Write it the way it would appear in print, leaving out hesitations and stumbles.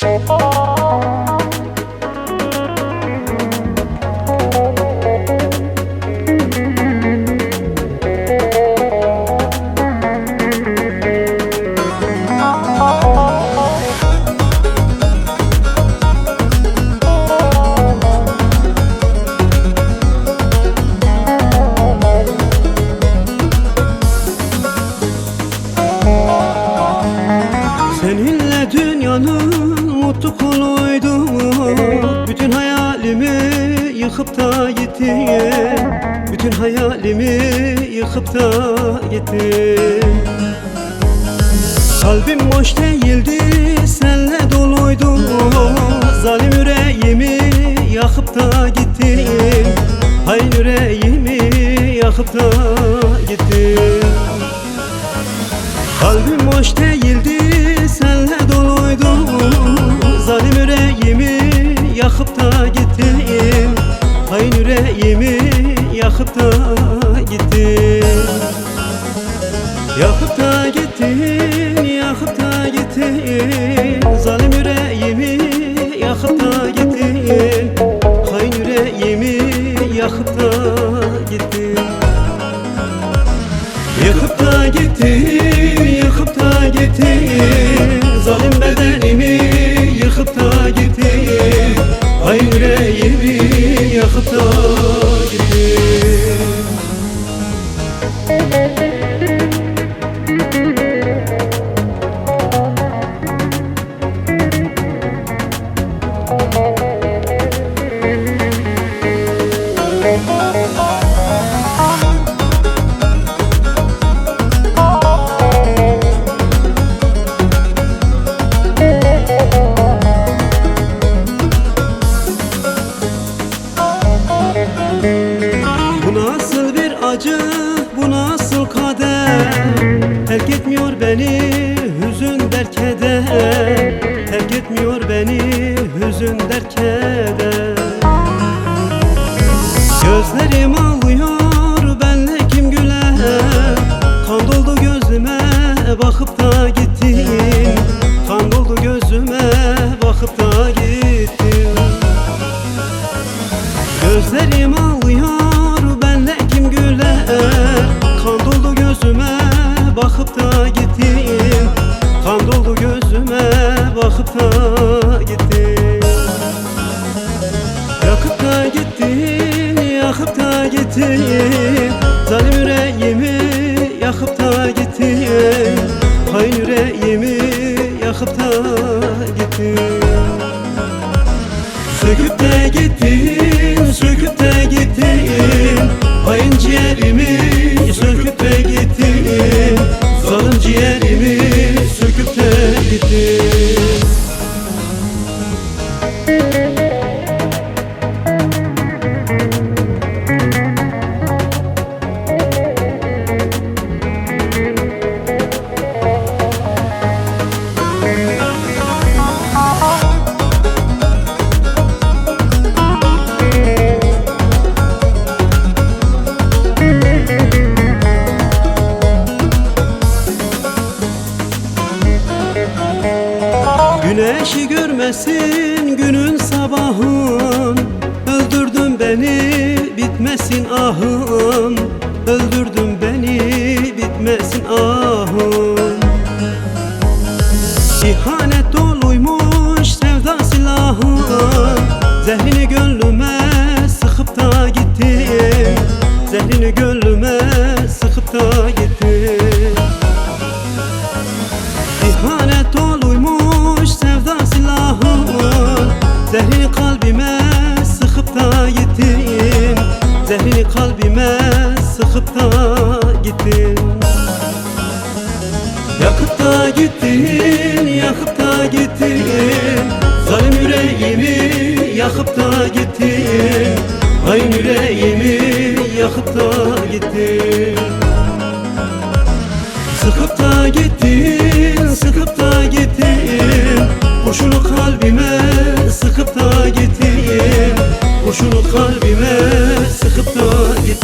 Seninle dünyanın mutlu kuluydu, bütün hayalimi yıkıp da gittin. Bütün hayalimi yıkıp da gittin. Kalbim boş değildi, senle doluydu. Zalim yüreğimi yakıp da gittin. Hain yüreğimi yakıp da gittin. Kalbim boş değildi, senle doluydu. Zalim yüreğimi yakıp da gittin. Hain yüreğimi yakıp da gittin. Yakıp da gittin, yakıp da gittin. Zalim yüreğimi yakıp da gittin. Hain yüreğimi yakıp da gittin. Yakıp da gittin, yakıp da gittin. Zalim bedenimi yıkıp da gittin. Hain yüreğimi yakıp da gittin. Bu nasıl bir acı, bu nasıl kader? Terk etmiyor beni hüzün der keder. Terk etmiyor beni hüzün der keder. Gözlerim ağlıyor, benle kim güler? Kan doldu gözüme bakıp da gittin. Kan doldu gözüme bakıp da gittin. Gözlerim ağlıyor, benle kim güler? Kan doldu gözüme bakıp da gittin. Kan doldu gözüme bakıp da gittin. Yakıp da gittin, yakıp da gittin. Zalim yüreğimi yakıp da gittin. Hain yüreğimi yakıp da gittin. Söküp de gittin, söküp de gittin. Hain ciğerimi söküp de gittin. Zalim ciğerimi söküp de gittin. Güneşi görmesin günün sabahın. Öldürdün beni bitmesin ahın. Öldürdün beni bitmesin ahın. İhanet doluymuş sevda silahın. Zehrini gönlüme sıkıp da gittin. Zehrini gönlüme sıkıp da gittin. İhanet doluymuş sevda silahın. Zehrini kalbime sıkıp da gittin. Zehrini kalbime sıkıp da gittin. Yakıp da gittin, yakıp da gittin. Zalim yüreğimi yakıp da gittin. Hain yüreğimi yakıp da gittin. Sıkıp da gittin, sıkıp da gittin. Kurşunu kalbime sıkıp da gittin. Kurşunu kalbime sıkıp da gittin.